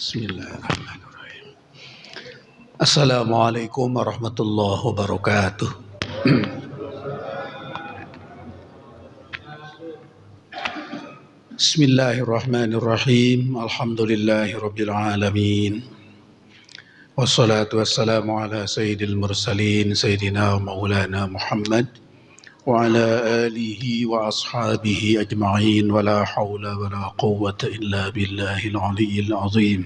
Bismillahirrahmanirrahim. Assalamualaikum warahmatullahi wabarakatuh. Bismillahirrahmanirrahim. Alhamdulillahirabbil alamin. Wassalatu wassalamu ala sayyidil mursalin sayyidina wa maulana Muhammad wa ala alihi wa ashabihi ajma'in wa la hawla wa la quwwata illa billahil aliyyil azim.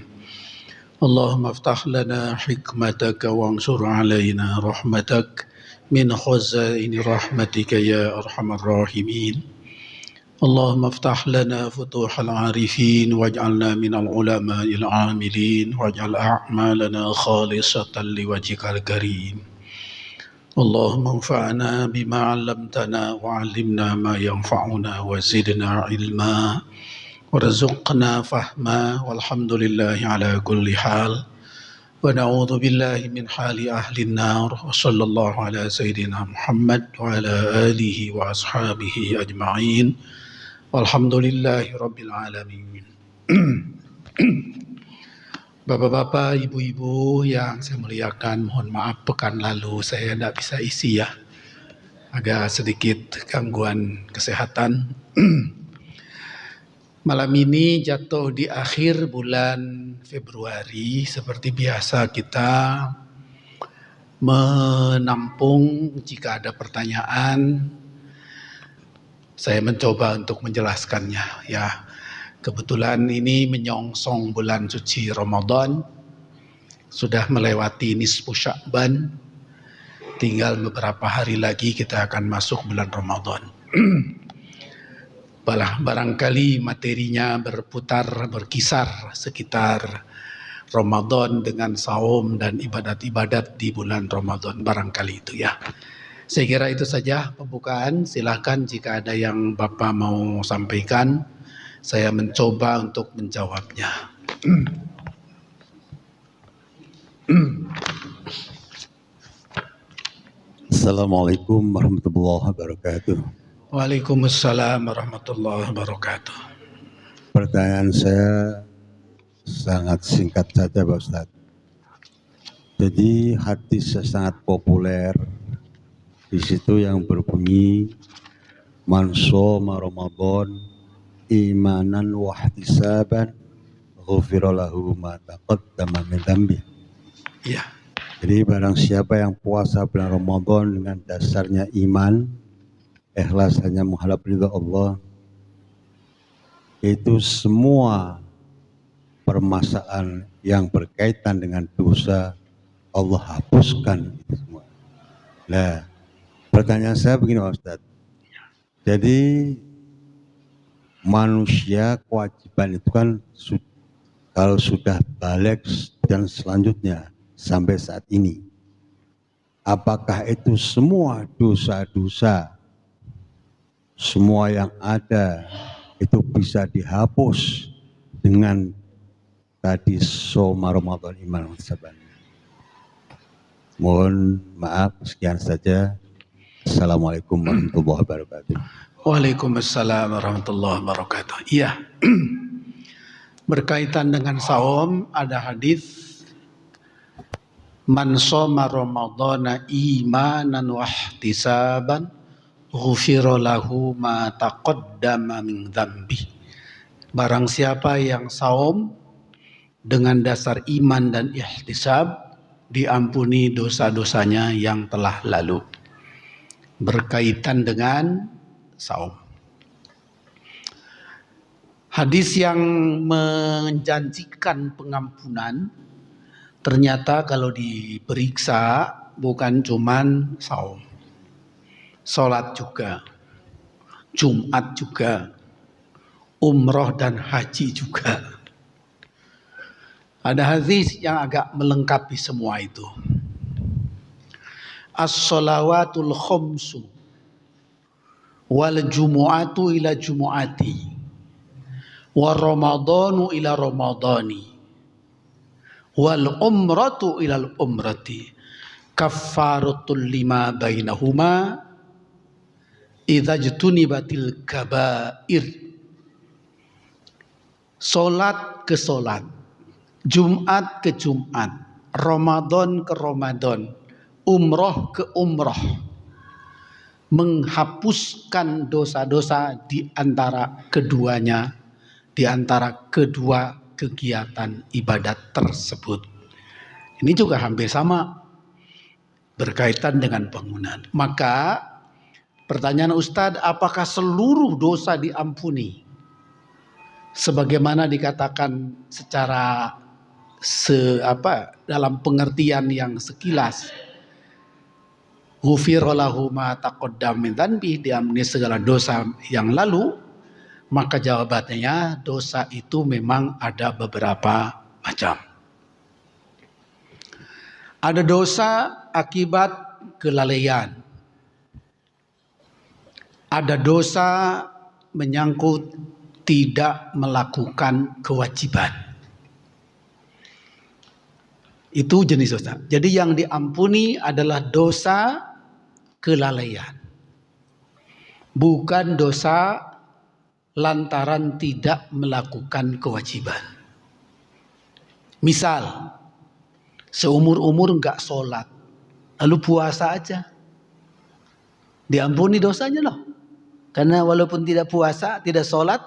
اللهم افتح لنا حكمتك وانشر علينا رحمتك من خزائن رحمتك يا أرحم الراحمين. اللهم افتح لنا فتوح العارفين واجعلنا من العلماء العاملين واجعل أعمالنا خالصة لوجهك الكريم. اللهم انفعنا بما علمتنا وعلمنا ما ينفعنا وزدنا علما warzuqna fahma walhamdulillahi ala kulli hal wa na'udzu billahi min hali ahli an-nar wa sallallahu ala sayyidina Muhammad wa ala alihi wa ashabihi ajma'in walhamdulillahi rabbil alamin. Bapak-bapak, ibu-ibu yang saya muliakan, mohon maaf pekan lalu saya tidak bisa isi ya, agak sedikit gangguan kesehatan. Malam ini jatuh di akhir bulan Februari. Seperti biasa kita menampung jika ada pertanyaan. Saya mencoba untuk menjelaskannya ya. Kebetulan ini menyongsong bulan suci Ramadan. Sudah melewati nisfu Sya'ban. Tinggal beberapa hari lagi kita akan masuk bulan Ramadan. Barangkali materinya berkisar sekitar Ramadan dengan saum dan ibadat-ibadat di bulan Ramadan, barangkali itu ya. Saya kira itu saja pembukaan. Silakan jika ada yang Bapak mau sampaikan, saya mencoba untuk menjawabnya. Assalamualaikum warahmatullahi wabarakatuh. Waalaikumsalam warahmatullahi wabarakatuh. Pertanyaan saya sangat singkat saja Pak Ustadz. Jadi hadis sangat populer di situ yang berbunyi man shoma Ramadan imanan wa ihtisaban ghufira lahu ma taqaddama min dzambi. Iya. Jadi barang siapa yang puasa bulan Ramadan dengan dasarnya iman, ikhlas hanya mengharap ridha Allah, itu semua permasalahan yang berkaitan dengan dosa Allah hapuskan itu semua. Nah, pertanyaan saya begini Pak Ustadz. Jadi manusia kewajiban itu kan kalau sudah balik dan selanjutnya sampai saat ini, apakah itu semua dosa-dosa semua yang ada itu bisa dihapus dengan tadi shoma Ramadan iman ihtisaban? Mohon maaf, sekian saja. Assalamualaikum warahmatullahi wabarakatuh. Waalaikumsalam warahmatullahi wabarakatuh. Iya. Berkaitan dengan saum ada hadis man shoma ramadhana imanan wa ihtisaban ghufira lahu ma taqaddama min dzambi. Barang siapa yang saum dengan dasar iman dan ihtisab, diampuni dosa-dosanya yang telah lalu. Berkaitan dengan saum. Hadis yang menjanjikan pengampunan ternyata kalau diperiksa bukan cuman saum. Sholat juga, Jumat juga, umroh dan haji juga. Ada hadis yang agak melengkapi semua itu. As-shalawatul khomsu wal jumu'atu ila jumu'ati wa ramadhanu ila ramadhani wal umratu ila umrati kaffaratul lima bainahuma idza jtunibatil kabair. Solat ke solat, Jumat ke Jumat, Ramadan ke Ramadan, umroh ke umroh, menghapuskan dosa-dosa di antara keduanya, di antara kedua kegiatan ibadat tersebut. Ini juga hampir sama berkaitan dengan bangunan. Maka pertanyaan Ustadz, apakah seluruh dosa diampuni? Sebagaimana dikatakan secara dalam pengertian yang sekilas, ghufira lahu ma taqaddam min dzanbi, diampuni segala dosa yang lalu. Maka jawabannya, dosa itu memang ada beberapa macam. Ada dosa akibat kelalaian. Ada dosa menyangkut tidak melakukan kewajiban. Itu jenis dosa. Jadi yang diampuni adalah dosa kelalaian. Bukan dosa lantaran tidak melakukan kewajiban. Misal, seumur-umur enggak sholat, lalu puasa aja, diampuni dosanya loh. Karena walaupun tidak puasa, tidak sholat,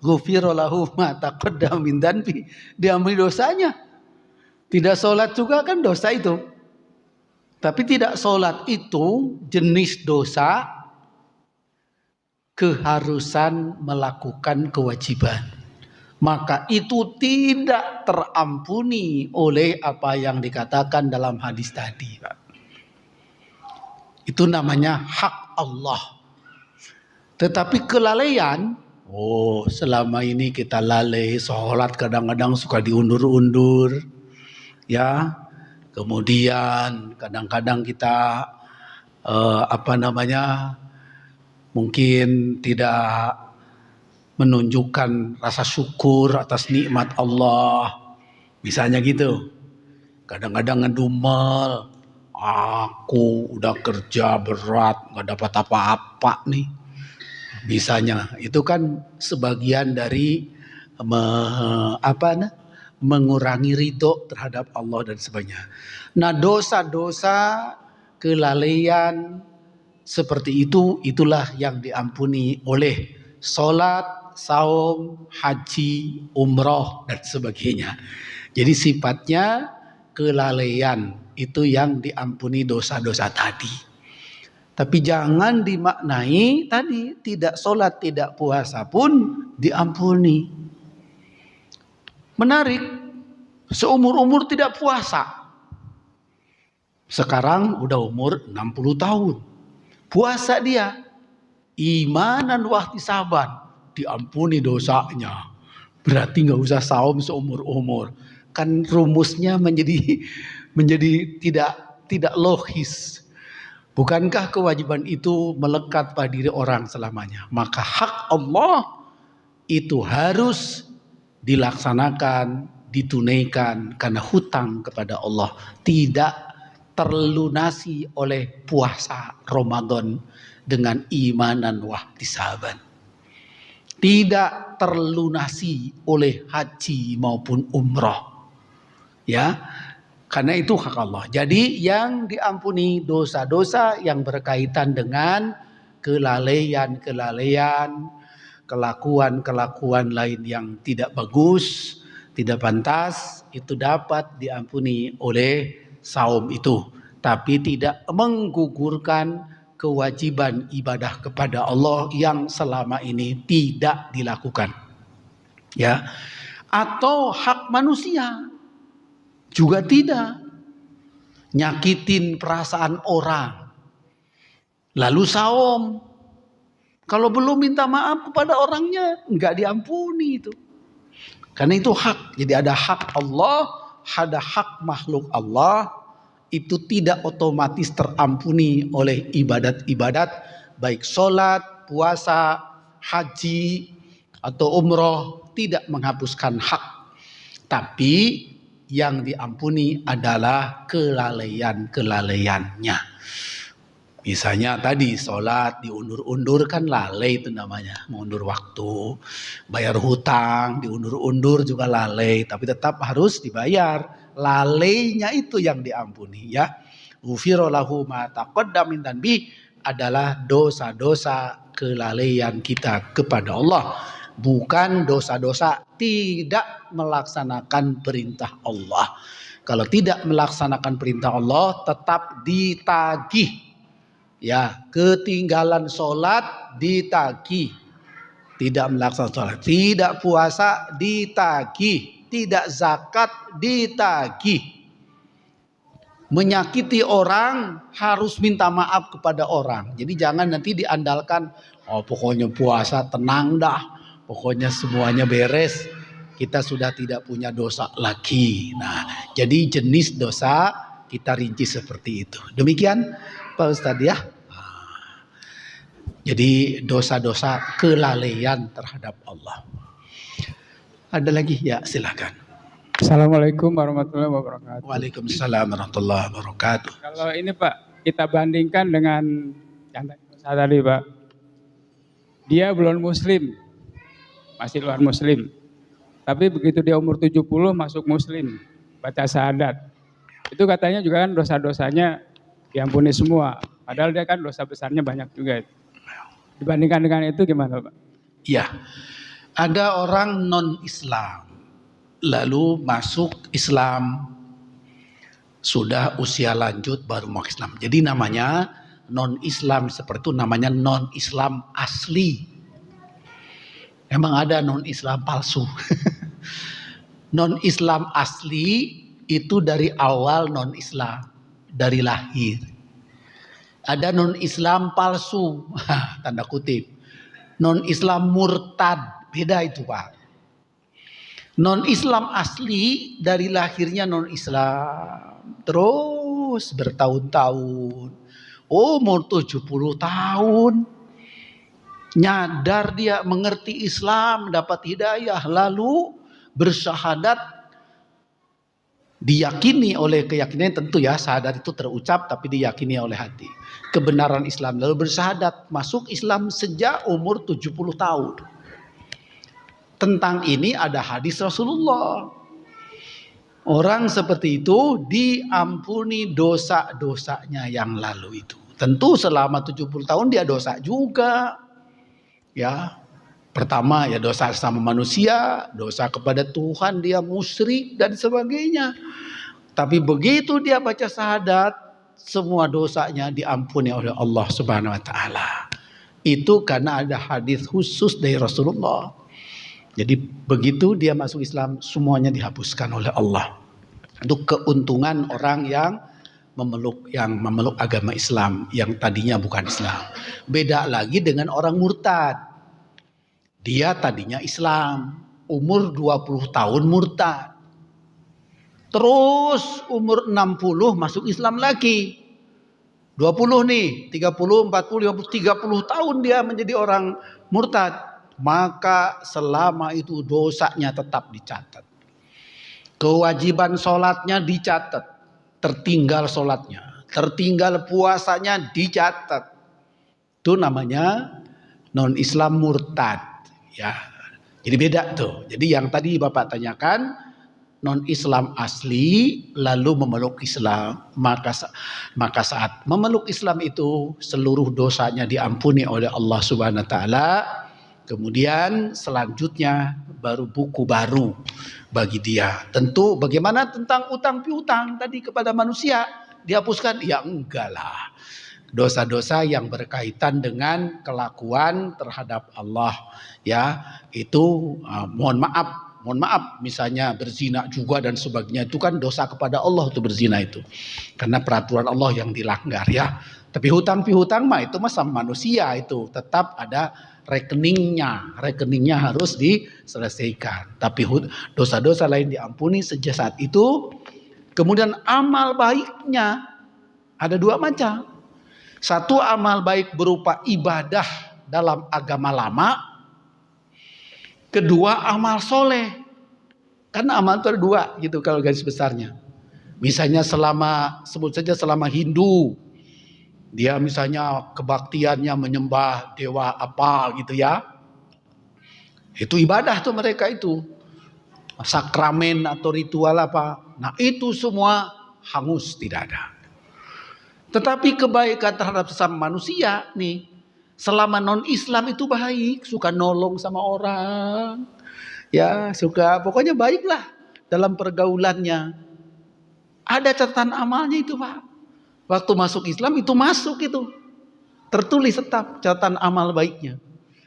ghufira lahu ma taqaddam min dzanbi, diampuni dosanya. Tidak sholat juga kan dosa itu. Tapi tidak sholat itu jenis dosa keharusan melakukan kewajiban. Maka itu tidak terampuni oleh apa yang dikatakan dalam hadis tadi. Itu namanya hak Allah. Tetapi kelalaian, selama ini kita lalai, sholat kadang-kadang suka diundur-undur, ya. Kemudian kadang-kadang kita mungkin tidak menunjukkan rasa syukur atas nikmat Allah. Misalnya gitu. Kadang-kadang ngedumel, aku udah kerja berat, gak dapat apa-apa nih. Bisanya itu kan sebagian dari mengurangi ridho terhadap Allah dan sebagainya. Nah, dosa-dosa kelalaian seperti itu, itulah yang diampuni oleh sholat, saum, haji, umroh dan sebagainya. Jadi sifatnya kelalaian itu yang diampuni dosa-dosa tadi. Tapi jangan dimaknai tadi tidak sholat, tidak puasa pun diampuni. Menarik, seumur-umur tidak puasa. Sekarang udah umur 60 tahun. Puasa dia, imanan wahtisaban, diampuni dosanya. Berarti nggak usah saum seumur-umur. Kan rumusnya menjadi tidak logis. Bukankah kewajiban itu melekat pada diri orang selamanya? Maka hak Allah itu harus dilaksanakan, ditunaikan karena hutang kepada Allah. Tidak terlunasi oleh puasa Ramadan dengan imanan wahtisaban. Tidak terlunasi oleh haji maupun umroh. Ya, karena itu hak Allah. Jadi yang diampuni dosa-dosa yang berkaitan dengan kelalaian, kelakuan lain yang tidak bagus, tidak pantas, itu dapat diampuni oleh saum itu. Tapi tidak menggugurkan kewajiban ibadah kepada Allah yang selama ini tidak dilakukan. Ya. Atau hak manusia juga tidak. Nyakitin perasaan orang. Lalu saum. Kalau belum minta maaf kepada orangnya, enggak diampuni itu. Karena itu hak. Jadi ada hak Allah, ada hak makhluk Allah. Itu tidak otomatis terampuni oleh ibadat-ibadat. Baik sholat, puasa, haji, atau umroh. Tidak menghapuskan hak. Tapi yang diampuni adalah kelalaian-kelalaiannya. Misalnya tadi sholat diundur-undur kan lalai itu namanya, mengundur waktu. Bayar hutang diundur-undur juga lalai, tapi tetap harus dibayar. Lalainya itu yang diampuni ya. Ghufira lahu ma taqaddama min dzanbi adalah dosa-dosa kelalaian kita kepada Allah, bukan dosa-dosa tidak melaksanakan perintah Allah. Kalau tidak melaksanakan perintah Allah tetap ditagih. Ya, ketinggalan sholat ditagih, tidak melaksanakan sholat, tidak puasa ditagih, tidak zakat ditagih, menyakiti orang harus minta maaf kepada orang. Jadi jangan nanti diandalkan, oh pokoknya puasa tenang dah, pokoknya semuanya beres, kita sudah tidak punya dosa lagi. Nah, jadi jenis dosa kita rinci seperti itu. Demikian Pak Ustadz ya. Jadi dosa-dosa kelalaian terhadap Allah. Ada lagi ya, silakan. Assalamualaikum warahmatullahi wabarakatuh. Waalaikumsalam warahmatullahi wabarakatuh. Kalau ini Pak, kita bandingkan dengan yang tadi Pak. Dia belum muslim, masih luar muslim. Tapi begitu dia umur 70 masuk muslim, baca syahadat. Itu katanya juga kan dosa-dosanya diampuni semua. Padahal dia kan dosa besarnya banyak juga. Dibandingkan dengan itu gimana Pak? Ya, ada orang non-Islam lalu masuk Islam, sudah usia lanjut baru masuk Islam. Jadi namanya non-Islam seperti itu, namanya non-Islam asli. Emang ada non-Islam palsu. Non-Islam asli itu dari awal non-Islam, dari lahir. Ada non-Islam palsu, tanda kutip. Non-Islam murtad, beda itu Pak. Non-Islam asli dari lahirnya non-Islam. Terus bertahun-tahun. Umur 70 tahun. Nyadar dia mengerti Islam, dapat hidayah. Lalu bersyahadat. Diyakini oleh keyakinan, tentu ya syahadat itu terucap tapi diyakini oleh hati. Kebenaran Islam, lalu bersyahadat masuk Islam sejak umur 70 tahun. Tentang ini ada hadis Rasulullah. Orang seperti itu diampuni dosa-dosanya yang lalu itu. Tentu selama 70 tahun dia dosa juga. Ya. Pertama ya dosa sama manusia, dosa kepada Tuhan, dia musyrik dan sebagainya. Tapi begitu dia baca syahadat, semua dosanya diampuni oleh Allah Subhanahu wa taala. Itu karena ada hadis khusus dari Rasulullah. Jadi begitu dia masuk Islam, semuanya dihapuskan oleh Allah. Itu keuntungan orang yang memeluk agama Islam yang tadinya bukan Islam. Beda lagi dengan orang murtad. Dia tadinya Islam, umur 20 tahun murtad. Terus umur 60 masuk Islam lagi. 20 nih, 30, 40, 50, 30 tahun dia menjadi orang murtad. Maka selama itu dosanya tetap dicatat. Kewajiban sholatnya dicatat. Tertinggal sholatnya. Tertinggal puasanya dicatat. Itu namanya non-Islam murtad. Ya, jadi beda tuh. Jadi yang tadi Bapak tanyakan non-Islam asli lalu memeluk Islam, maka saat memeluk Islam itu seluruh dosanya diampuni oleh Allah Subhanahu wa taala. Kemudian selanjutnya baru buku baru bagi dia. Tentu bagaimana tentang utang piutang tadi kepada manusia dihapuskan? Ya enggak lah. Dosa-dosa yang berkaitan dengan kelakuan terhadap Allah ya itu mohon maaf misalnya berzina juga dan sebagainya itu kan dosa kepada Allah itu berzina itu karena peraturan Allah yang dilanggar ya. Tapi hutang piutang mah itu mah sama manusia itu tetap ada rekeningnya harus diselesaikan. Tapi dosa-dosa lain diampuni sejak saat itu. Kemudian amal baiknya ada dua macam. Satu amal baik berupa ibadah dalam agama lama. Kedua amal soleh. Karena amal itu ada dua gitu kalau garis besarnya. Misalnya selama sebut saja selama Hindu. Dia misalnya kebaktiannya menyembah dewa apa gitu ya. Itu ibadah tuh mereka itu. Sakramen atau ritual apa. Nah itu semua hangus, tidak ada. Tetapi kebaikan terhadap sesama manusia nih, selama non-Islam itu baik, suka nolong sama orang. Ya, suka pokoknya baiklah dalam pergaulannya. Ada catatan amalnya itu, Pak. Waktu masuk Islam itu masuk itu. Tertulis tetap catatan amal baiknya.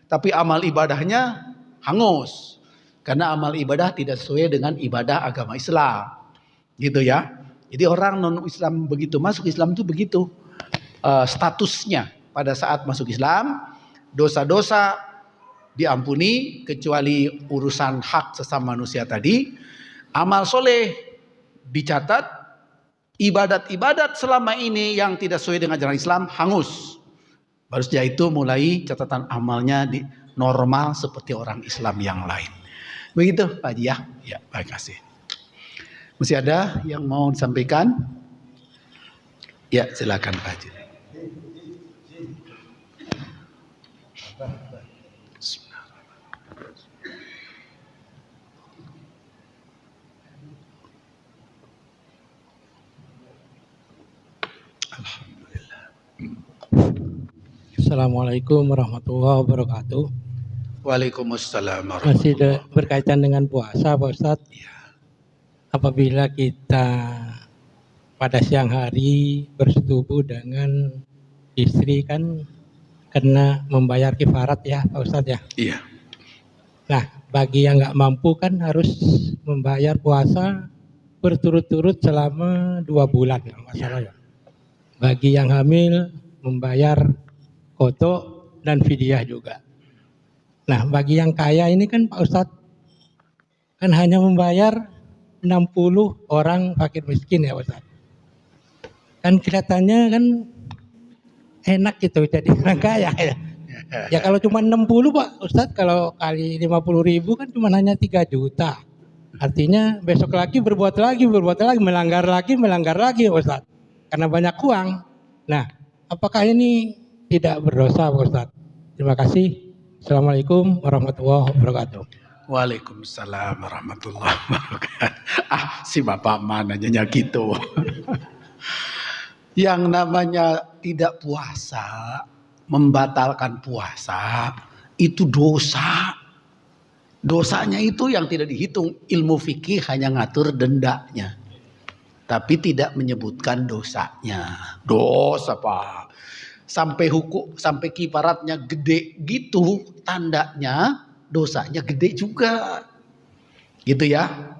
Tapi amal ibadahnya hangus. Karena amal ibadah tidak sesuai dengan ibadah agama Islam. Gitu ya. Jadi orang non-Islam begitu masuk Islam itu begitu statusnya pada saat masuk Islam, dosa-dosa diampuni kecuali urusan hak sesama manusia tadi, amal soleh dicatat, ibadat-ibadat selama ini yang tidak sesuai dengan ajaran Islam hangus. Baru setelah itu mulai catatan amalnya di normal seperti orang Islam yang lain. Begitu Pak Haji ya. Ya, baik kasih. Masih ada yang mau disampaikan? Ya, silakan Pak Haji. Assalamualaikum warahmatullahi wabarakatuh. Waalaikumsalam Masih warahmatullahi berkaitan dengan puasa Pak Ustadz. Apabila kita pada siang hari bersetubuh dengan istri kan kena membayar kifarat ya Pak Ustadz ya. Iya. Nah bagi yang nggak mampu kan harus membayar puasa berturut-turut selama 2 bulan kalau nggak salah ya. Bagi yang hamil membayar kodok dan fidyah juga. Nah bagi yang kaya ini kan Pak Ustadz kan hanya membayar 60 orang fakir miskin ya Ustadz. Kan kelihatannya kan enak gitu jadi orang kaya ya. Ya kalau cuma 60 Pak Ustadz, kalau kali 50.000 kan cuma hanya 3 juta. Artinya besok lagi berbuat lagi, melanggar lagi Ustadz. Karena banyak uang. Nah apakah ini tidak berdosa Pak Ustadz? Terima kasih. Assalamualaikum warahmatullahi wabarakatuh. Waalaikumsalam warahmatullahi wabarakatuh. Si bapak mananya gitu. Yang namanya tidak puasa, membatalkan puasa, itu dosa. Dosanya itu yang tidak dihitung. Ilmu fikih hanya ngatur dendanya. Tapi tidak menyebutkan dosanya. Dosa Pak. Sampai hukum, sampai kifaratnya gede gitu, tandanya dosanya gede juga. Gitu ya.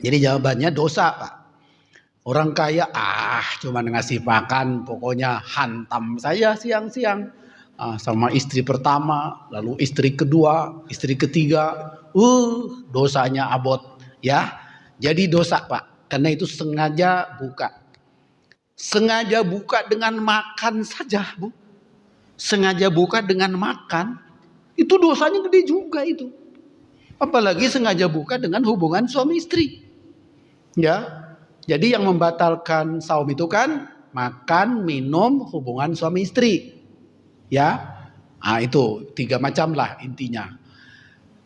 Jadi jawabannya dosa Pak. Orang kaya cuma ngasih makan pokoknya hantam saya siang-siang. Sama istri pertama, lalu istri kedua, istri ketiga. Dosanya abot ya. Jadi dosa Pak. Karena itu sengaja buka. Sengaja buka dengan makan saja, Bu. Sengaja buka dengan makan. Itu dosanya gede juga itu. Apalagi sengaja buka dengan hubungan suami istri. Ya. Jadi yang membatalkan saum itu kan makan, minum, hubungan suami istri. Ya. Itu 3 macam lah intinya.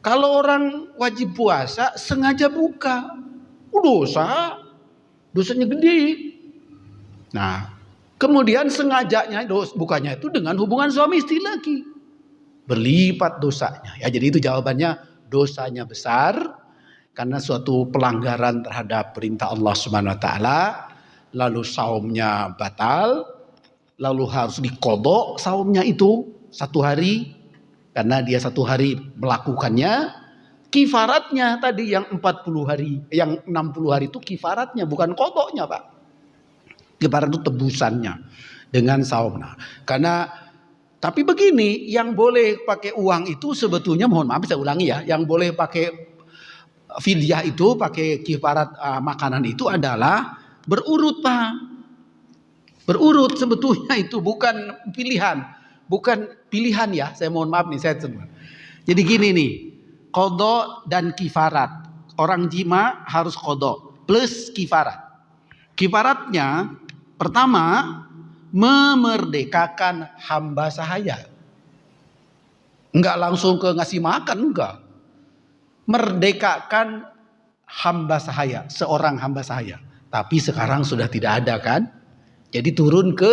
Kalau orang wajib puasa sengaja buka. Dosa. Dosanya gede. Nah, kemudian sengajanya bukanya itu dengan hubungan suami istri lagi. Berlipat dosanya. Ya, jadi itu jawabannya dosanya besar karena suatu pelanggaran terhadap perintah Allah Subhanahu wa taala, lalu saumnya batal, lalu harus diqodho saumnya itu 1 hari karena dia 1 hari melakukannya. Kifaratnya tadi yang 40 hari, yang 60 hari itu kifaratnya bukan qodhonya, Pak. Kifarat itu tebusannya dengan saum. Nah, karena tapi begini, yang boleh pakai uang itu sebetulnya mohon maaf saya ulangi ya, yang boleh pakai fidyah itu pakai kifarat makanan itu adalah berurut Pak. Berurut sebetulnya itu bukan pilihan, ya. Saya mohon maaf nih saya sebut. Jadi gini nih, qodho dan kifarat. Orang jima harus qodho plus kifarat. Kifaratnya pertama memerdekakan hamba sahaya. Enggak langsung ke ngasih makan, enggak. Merdekakan hamba sahaya, seorang hamba sahaya. Tapi sekarang sudah tidak ada kan? Jadi turun ke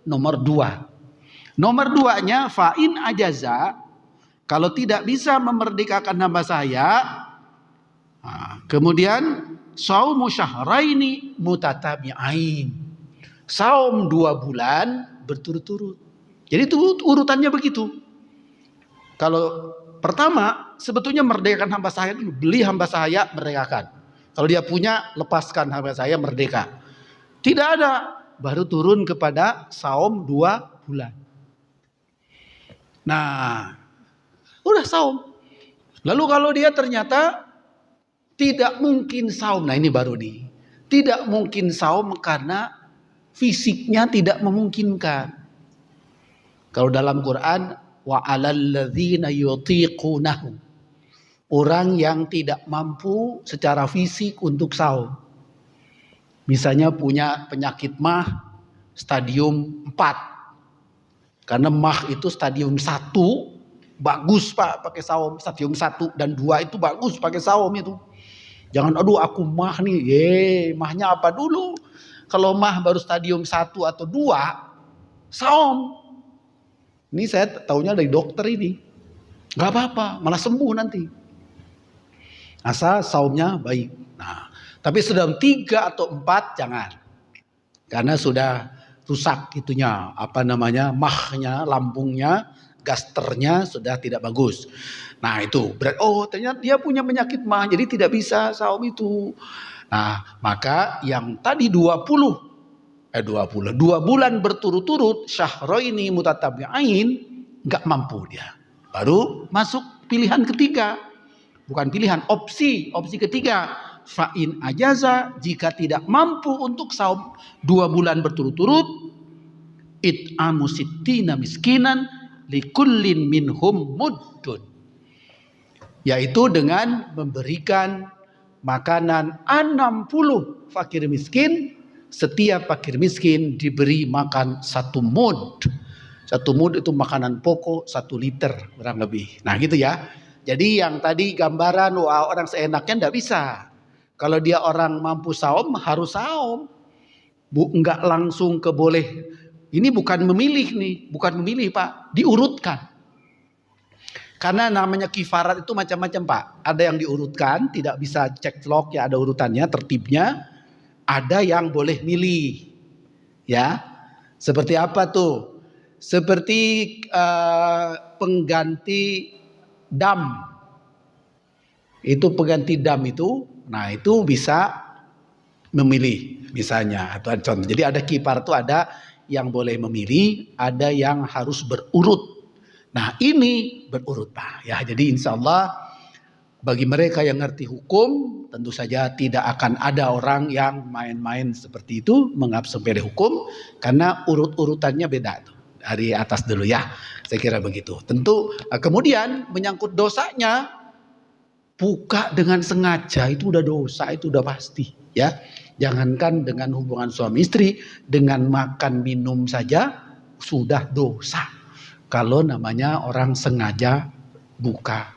nomor 2. Nomor 2-nya fa'in ajaza, kalau tidak bisa memerdekakan hamba sahaya, kemudian saumu syahraini mutatabi'ain. Saum 2 bulan berturut-turut. Jadi itu urutannya begitu. Kalau pertama sebetulnya merdekakan hamba sahaya dulu, beli hamba sahaya, merdekakan. Kalau dia punya, lepaskan hamba sahaya, merdeka. Tidak ada, baru turun kepada saum 2 bulan. Nah, udah saum. Lalu kalau dia ternyata tidak mungkin saum, nah ini baru nih. Tidak mungkin saum karena fisiknya tidak memungkinkan. Kalau dalam Quran, wa 'alal ladzina yutiqunahu, orang yang tidak mampu secara fisik untuk saum. Misalnya punya penyakit mah stadium 4. Karena mah itu stadium 1 bagus Pak pakai saum, stadium 1 dan 2 itu bagus pakai saum itu. Jangan aduh aku mah nih, mahnya apa dulu? Kalau mah baru stadium 1 atau 2, saum. Ini saya taunya dari dokter ini. Gak apa-apa, malah sembuh nanti. Asal saumnya baik. Nah, tapi sudah 3 atau 4 jangan. Karena sudah rusak itunya, mahnya, lambungnya, gasternya sudah tidak bagus. Nah itu berat. Oh ternyata dia punya penyakit mah, jadi tidak bisa saum itu. Nah maka yang tadi 2 bulan berturut-turut syahraini mutatabi'ain, nggak mampu dia. Baru masuk pilihan ketiga. Bukan pilihan, opsi ketiga. Fa'in ajaza, jika tidak mampu untuk saum 2 bulan berturut-turut, it'amu sittina miskinan likullin minhum muddun, yaitu dengan memberikan makanan 60 fakir miskin. Setiap fakir miskin diberi makan 1 mud. 1 mud itu makanan pokok 1 liter kurang lebih. Nah gitu ya. Jadi yang tadi gambaran orang seenaknya tidak bisa. Kalau dia orang mampu saum, harus saum. Enggak langsung boleh. Ini bukan memilih nih, bukan memilih Pak, diurutkan. Karena namanya kifarat itu macam-macam Pak. Ada yang diurutkan, tidak bisa cek vlog ya, ada urutannya, tertibnya. Ada yang boleh milih. Ya. Seperti apa tuh? Seperti pengganti dam. Itu pengganti dam itu, nah itu bisa memilih misalnya atau contoh. Jadi ada kifar itu ada yang boleh memilih, ada yang harus berurut. Nah ini berurut Pak ya. Jadi insya Allah bagi mereka yang ngerti hukum, tentu saja tidak akan ada orang yang main-main seperti itu, menganggap sepele hukum, karena urut-urutannya beda tuh. Dari atas dulu ya, saya kira begitu. Tentu kemudian menyangkut dosanya, buka dengan sengaja itu udah dosa, itu udah pasti ya. Jangankan dengan hubungan suami istri, dengan makan minum saja sudah dosa. Kalau namanya orang sengaja buka.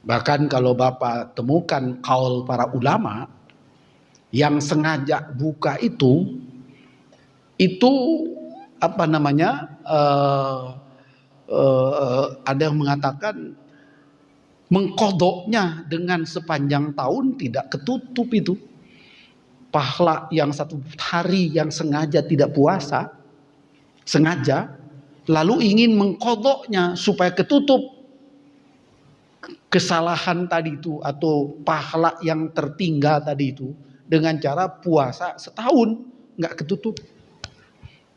Bahkan kalau Bapak temukan kaul para ulama yang sengaja buka itu ada yang mengatakan mengkodoknya dengan sepanjang tahun tidak ketutup itu. Pahala yang 1 hari yang sengaja tidak puasa, sengaja, lalu ingin mengkodoknya supaya ketutup kesalahan tadi itu atau pahala yang tertinggal tadi itu dengan cara puasa setahun nggak ketutup.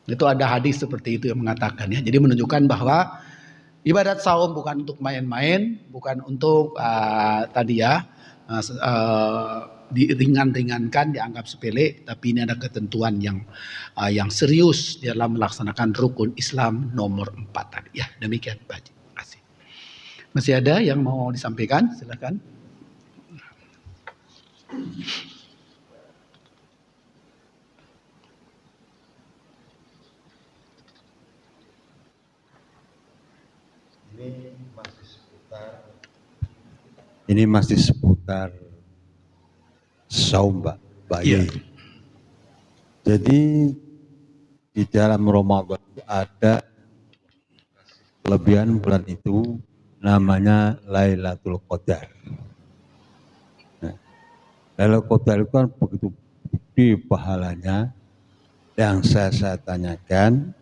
Itu ada hadis seperti itu yang mengatakan ya. Jadi menunjukkan bahwa ibadat saum bukan untuk main-main, bukan untuk diringan-ringankan, dianggap sepele, tapi ini ada ketentuan yang serius dalam melaksanakan rukun Islam nomor 4 tadi. Ya, demikian Pak Haji. Terima kasih. Masih ada yang mau disampaikan? Silakan. Ini masih seputar saum, Mbak Iya. Yei. Jadi di dalam Ramadan itu ada kelebihan bulan itu namanya Lailatul Qadar. Nah, Lailatul Qadar itu kan begitu gede pahalanya. Yang saya tanyakan,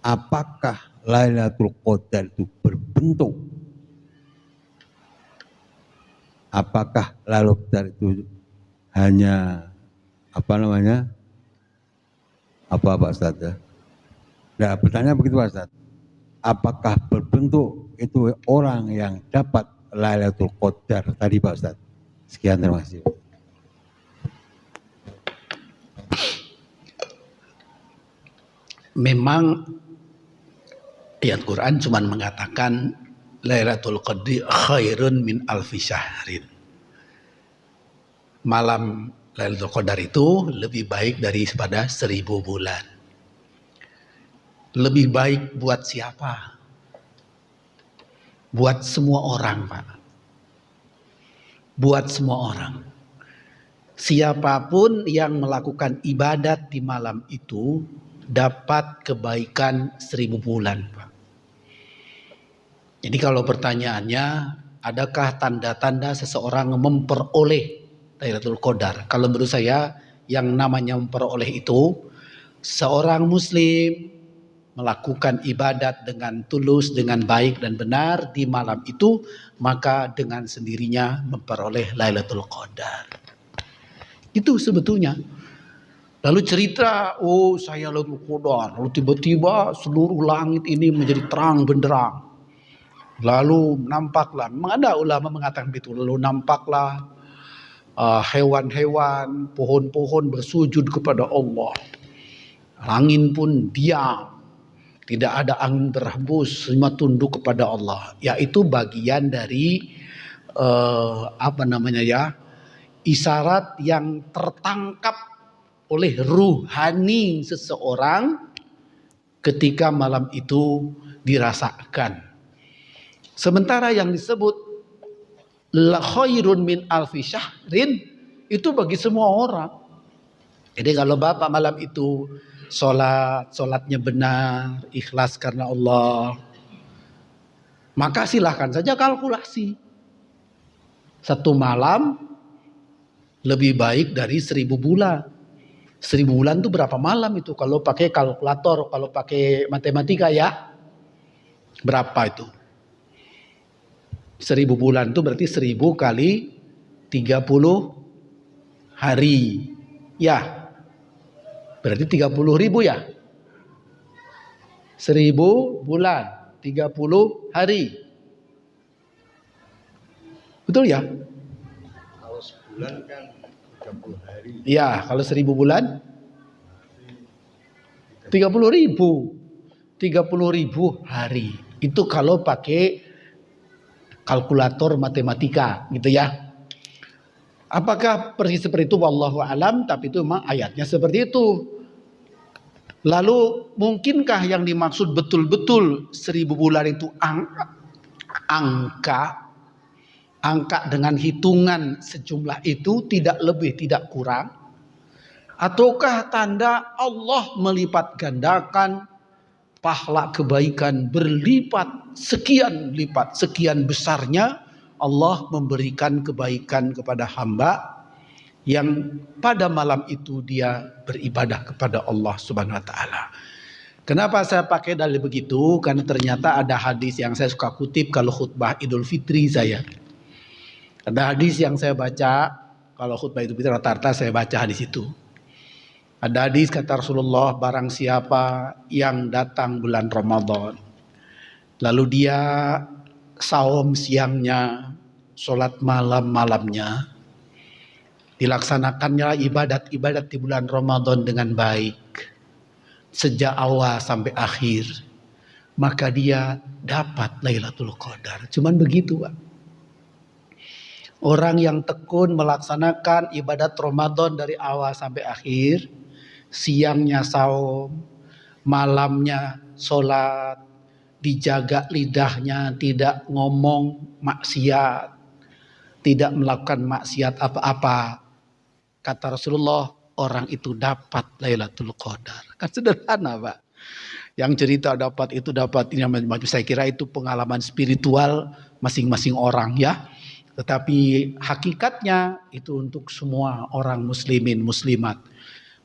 apakah Lailatul Qadar itu berbentuk? Apakah Lailatul Qadar itu hanya apa Pak Ustaz ya? Nah, pertanyaan begitu Pak Ustaz. Apakah berbentuk itu orang yang dapat Lailatul Qadar tadi Pak Ustaz? Sekian, terima kasih. Memang ayat Quran cuma mengatakan Lailatul Qadri khairun min alfi syahrin. Malam Lailatul Qadar itu lebih baik daripada 1000 bulan. Lebih baik buat siapa? Buat semua orang, Pak. Buat semua orang. Siapapun yang melakukan ibadat di malam itu dapat kebaikan 1000 bulan, Pak. Jadi kalau pertanyaannya, adakah tanda-tanda seseorang memperoleh Lailatul Qadar? Kalau menurut saya, yang namanya memperoleh itu, seorang muslim melakukan ibadat dengan tulus, dengan baik dan benar di malam itu, maka dengan sendirinya memperoleh Lailatul Qadar. Itu sebetulnya. Lalu cerita, oh saya Lailatul Qadar, lalu tiba-tiba seluruh langit ini menjadi terang benderang. Lalu nampaklah, memang ada ulama mengatakan begitu, lalu nampaklah hewan-hewan, pohon-pohon bersujud kepada Allah. Langit pun diam, tidak ada angin berhembus, semua tunduk kepada Allah. Yaitu bagian dari isyarat yang tertangkap oleh ruhani seseorang ketika malam itu dirasakan. Sementara yang disebut la khairun min alfi syahrin itu bagi semua orang. Jadi kalau Bapak malam itu sholatnya benar, ikhlas karena Allah, maka silahkan saja kalkulasi. Satu malam lebih baik dari 1000 bulan. 1000 bulan itu berapa malam itu? Kalau pakai kalkulator, kalau pakai matematika ya, berapa itu? 1000 bulan itu berarti 1000 kali 30 hari. Ya, berarti 30.000 ya. 1000 bulan, 30 hari. Betul ya? Kalau sebulan kan 30 hari. Ya, kalau 1000 bulan 30.000. 30.000 hari. Itu kalau pakai kalkulator matematika gitu ya. Apakah persis seperti itu? Wallahu alam, tapi itu memang ayatnya seperti itu. Lalu mungkinkah yang dimaksud betul-betul 1000 bulan itu angka dengan hitungan sejumlah itu, tidak lebih tidak kurang? Ataukah tanda Allah melipat gandakan pahala kebaikan berlipat, sekian lipat, sekian besarnya Allah memberikan kebaikan kepada hamba yang pada malam itu dia beribadah kepada Allah Subhanahu wa taala. Kenapa saya pakai dalil begitu? Karena ternyata ada hadis yang saya suka kutip kalau khutbah Idul Fitri saya. Ada hadis yang saya baca kalau khutbah Idul Fitri, rata-rata saya baca hadis itu. Ada hadis kata Rasulullah, barang siapa yang datang bulan Ramadan, lalu dia saum siangnya, sholat malamnya, dilaksanakannya ibadat-ibadat di bulan Ramadan dengan baik, sejak awal sampai akhir, maka dia dapat Lailatul Qadar. Cuman begitu, Pak. Orang yang tekun melaksanakan ibadat Ramadan dari awal sampai akhir, siangnya saum, malamnya sholat, dijaga lidahnya, tidak ngomong maksiat, tidak melakukan maksiat apa-apa. Kata Rasulullah, orang itu dapat Lailatul Qadar. Kan sederhana, Pak. Yang cerita dapat itu dapat ini macam-macam. Saya kira itu pengalaman spiritual masing-masing orang ya. Tetapi hakikatnya itu untuk semua orang muslimin muslimat,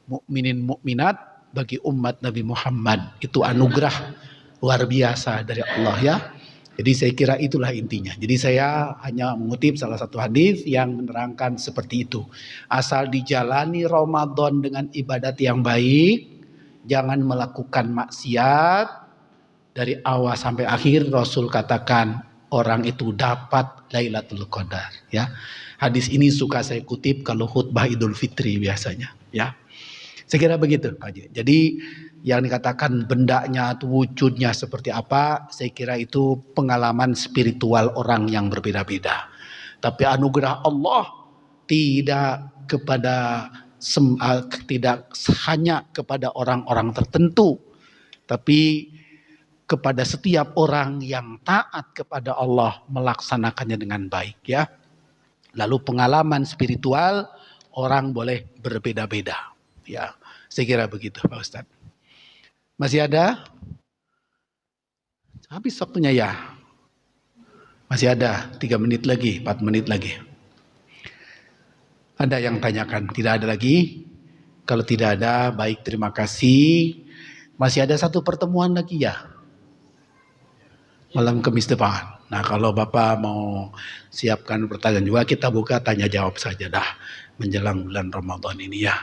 mukminin mukminat, bagi umat Nabi Muhammad. Itu anugerah luar biasa dari Allah ya. Jadi saya kira itulah intinya. Jadi saya hanya mengutip salah satu hadis yang menerangkan seperti itu. Asal dijalani Ramadan dengan ibadat yang baik, jangan melakukan maksiat, dari awal sampai akhir Rasul katakan orang itu dapat Lailatul Qadar ya. Hadis ini suka saya kutip kalau khutbah Idul Fitri biasanya ya. Saya kira begitu Pak Haji. Jadi yang dikatakan bendanya atau wujudnya seperti apa, saya kira itu pengalaman spiritual orang yang berbeda-beda. Tapi anugerah Allah tidak tidak hanya kepada orang-orang tertentu, tapi kepada setiap orang yang taat kepada Allah melaksanakannya dengan baik ya. Lalu pengalaman spiritual orang boleh berbeda-beda ya. Saya kira begitu Pak Ustadz. Masih ada? Habis waktunya ya? Masih ada 3 menit lagi, 4 menit lagi. Ada yang tanyakan? Tidak ada lagi? Kalau tidak ada, baik, terima kasih. Masih ada 1 pertemuan lagi ya? Malam Kamis depan. Nah, kalau Bapak mau siapkan pertanyaan juga, kita buka tanya jawab saja dah menjelang bulan Ramadan ini ya.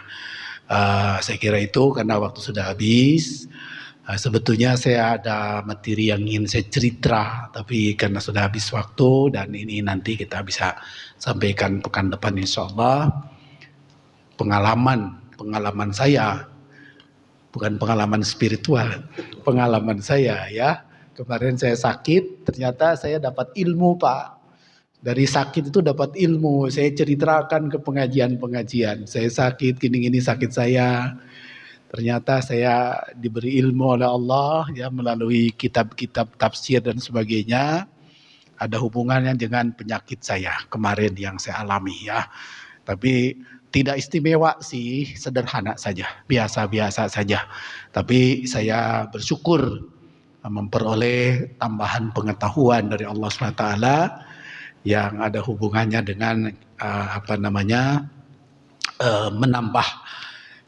Saya kira itu karena waktu sudah habis. Sebetulnya saya ada materi yang ingin saya cerita, tapi karena sudah habis waktu dan ini nanti kita bisa sampaikan pekan depan insya Allah. Pengalaman saya, bukan pengalaman spiritual, pengalaman saya ya. Kemarin saya sakit, ternyata saya dapat ilmu Pak. Dari sakit itu dapat ilmu. Saya ceritakan ke pengajian-pengajian. Saya sakit, gini-gini sakit saya. Ternyata saya diberi ilmu oleh Allah ya melalui kitab-kitab tafsir dan sebagainya. Ada hubungannya dengan penyakit saya kemarin yang saya alami ya. Tapi tidak istimewa sih, sederhana saja, biasa-biasa saja. Tapi saya bersyukur memperoleh tambahan pengetahuan dari Allah SWT yang ada hubungannya dengan menambah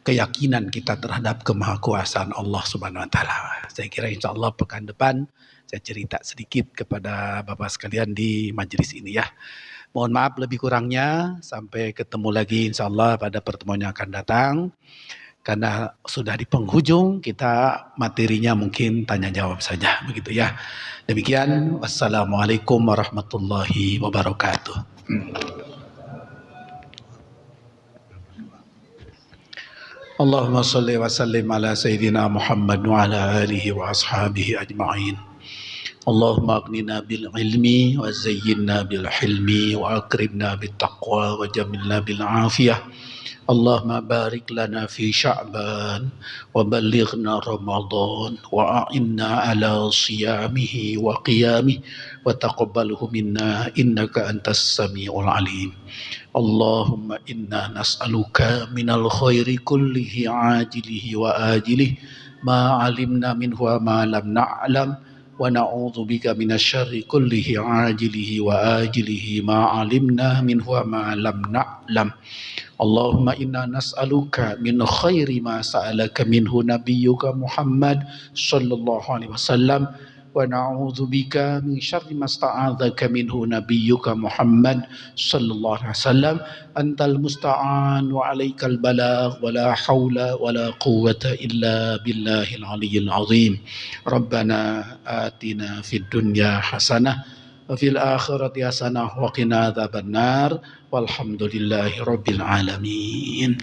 keyakinan kita terhadap kemahakuasaan Allah Subhanahu Wa Taala. Saya kira insya Allah pekan depan saya cerita sedikit kepada Bapak sekalian di majelis ini ya. Mohon maaf lebih kurangnya, sampai ketemu lagi insya Allah pada pertemuan yang akan datang. Karena sudah di penghujung, kita materinya mungkin tanya jawab saja begitu ya. Demikian, wassalamualaikum warahmatullahi wabarakatuh. Allahumma salli wa sallim ala sayyidina Muhammad wa ala alihi wa ashabihi ajma'in. Allahumma aghnina bil ilmi wa zayyinna bil hilmi wa akrimna bil taqwa wa jamilna bil afiyah. Allahumma barik lana fi Sya'ban wa ballighna Ramadan wa a'inna ala siyamihi wa qiyamihi wa taqabbalhu minna innaka antas sami'ul alim. Allahumma inna nas'aluka minal khairi kullihi ajilihi wa ajilihi ma 'alimna minhu wa ma lam na'lam wa na'udzu bika minasyarri kullihi ajilihi wa ajilihi ma 'alimna minhu wa ma lam na'lam. Allahumma inna nas'aluka min khairi ma sa'alaka minhu nabiyyuka Muhammad sallallahu alaihi wasallam wa na'udzu bika min syarri ma sta'adzaka minhu nabiyyuka Muhammad sallallahu alaihi wasallam. Antal musta'an wa 'alaikal balagh wa la haula wa la quwwata illa billahil aliyyil azim. Rabbana atina fid dunya hasanah wa fil akhirati hasanah wa qina adzabannar walhamdulillahi rabbil alamin.